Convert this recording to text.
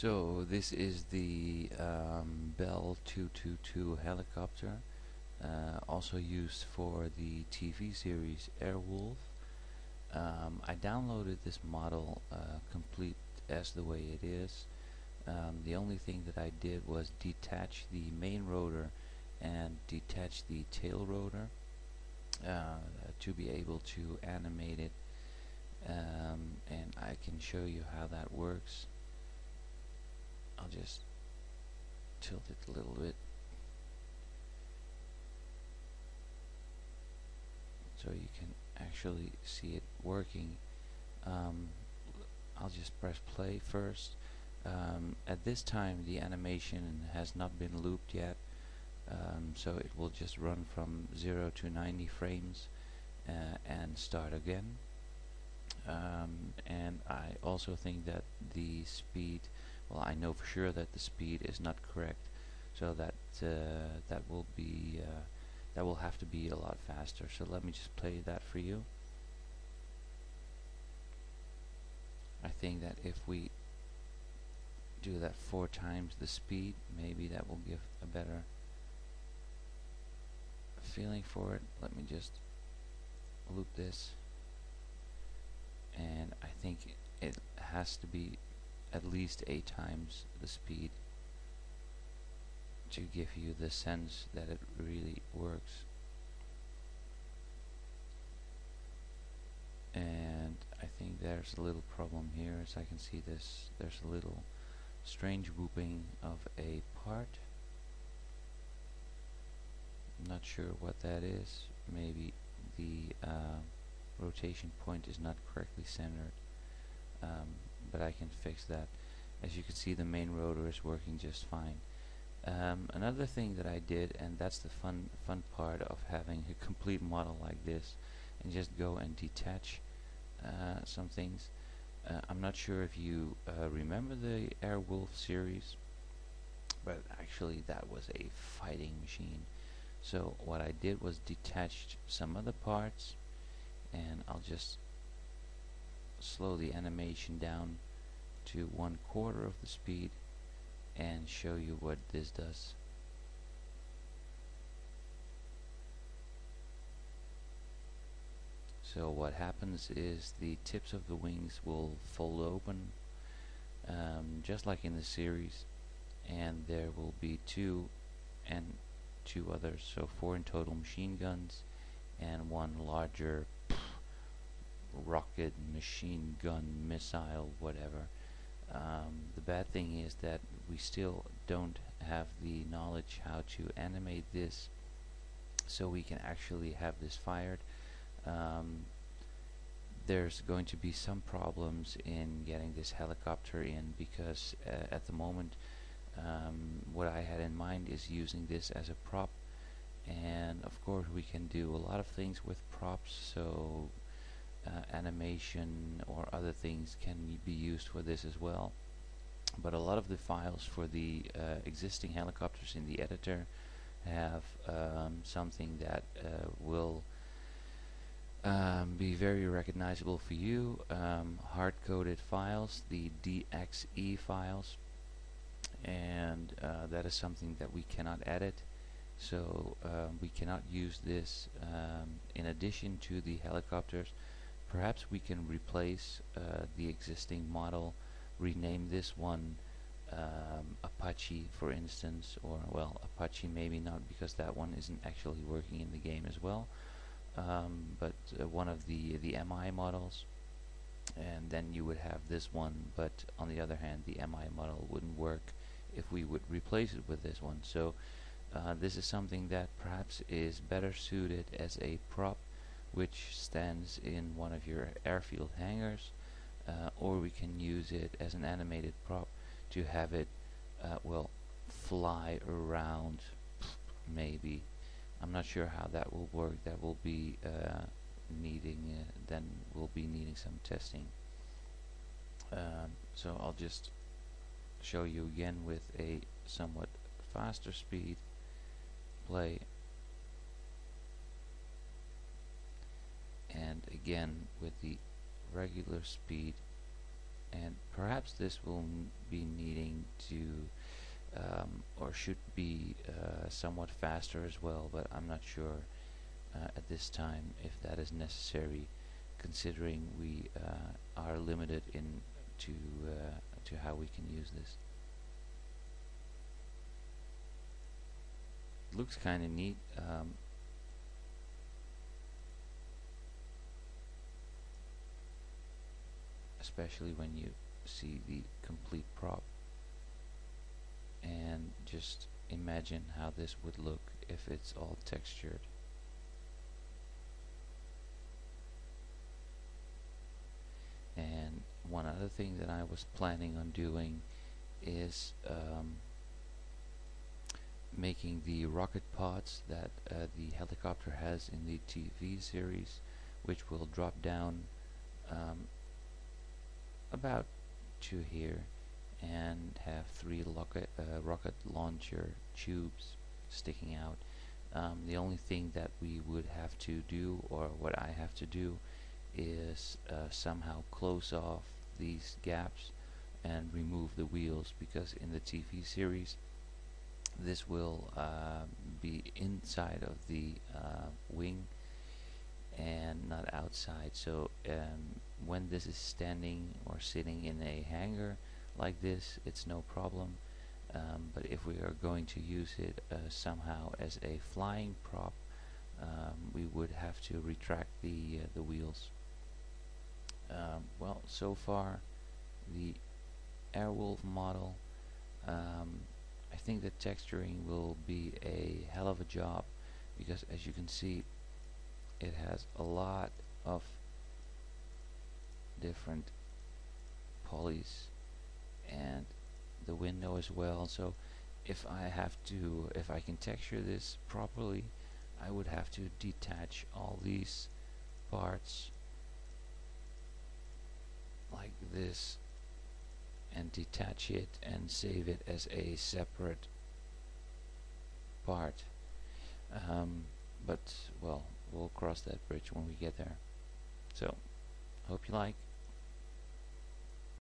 So this is the Bell 222 helicopter, also used for the TV series Airwolf. I downloaded this model complete as the way it is. The only thing that I did was detach the main rotor and detach the tail rotor to be able to animate it, and I can show you how that works. I'll just tilt it a little bit so you can actually see it working. I'll just press play first. At this time the animation has not been looped yet, so it will just run from 0 to 90 frames and start again. And I also think that the speed, well, I know for sure that the speed is not correct, so that that will have to be a lot faster. So let me just play that for you. I think that if we do that 4 times the speed, maybe that will give a better feeling for it. Let me just loop this, and I think it has to be at least 8 times the speed to give you the sense that it really works. And I think there's a little problem here. As I can see, there's a little strange whooping of a part. I'm not sure what that is. Maybe the rotation point is not correctly centered, but I can fix that. As you can see, the main rotor is working just fine. Another thing that I did, and that's the fun part of having a complete model like this, and just go and detach some things. I'm not sure if you remember the Airwolf series, but actually that was a fighting machine. So what I did was detached some of the parts, and I'll just slow the animation down to 1/4 of the speed and show you what this does. So what happens is the tips of the wings will fold open, just like in the series, and there will be 2 and 2 others, so 4 in total machine guns and 1 larger rocket, machine gun, missile, whatever. The bad thing is that we still don't have the knowledge how to animate this, so we can actually have this fired. There's going to be some problems in getting this helicopter in, because at the moment what I had in mind is using this as a prop, and of course we can do a lot of things with props, so animation or other things can be used for this as well. But a lot of the files for the existing helicopters in the editor have something that will be very recognizable for you, hard-coded files, the DXE files, and that is something that we cannot edit, so we cannot use this in addition to the helicopters. Perhaps we can replace the existing model, rename this one Apache, for instance, or, well, Apache maybe not, because that one isn't actually working in the game as well, but one of the MI models, and then you would have this one. But on the other hand, the MI model wouldn't work if we would replace it with this one. So this is something that perhaps is better suited as a prop, which stands in one of your airfield hangars, or we can use it as an animated prop to have it well, fly around, maybe. I'm not sure how that will work. That will be needing then we'll be needing some testing. So I'll just show you again with a somewhat faster speed. Play. And again with the regular speed. and perhaps this will be needing to or should be somewhat faster as well, but I'm not sure at this time if that is necessary, considering we are limited in to to how we can use this. Looks kind of neat. Especially when you see the complete prop, and just imagine how this would look if it's all textured. And one other thing that I was planning on doing is making the rocket pods that the helicopter has in the TV series, which will drop down about to here and have three rocket launcher tubes sticking out. The only thing that we would have to do, or what I have to do, is somehow close off these gaps and remove the wheels, because in the TV series this will be inside of the wing and not outside. So when this is standing or sitting in a hangar like this, it's no problem. But if we are going to use it somehow as a flying prop, we would have to retract the wheels. Well, so far the Airwolf model, I think that texturing will be a hell of a job, because as you can see, it has a lot of different polys and the window as well. So if I can texture this properly, I would have to detach all these parts like this and detach it and save it as a separate part. But well, we'll cross that bridge when we get there. So hope you like.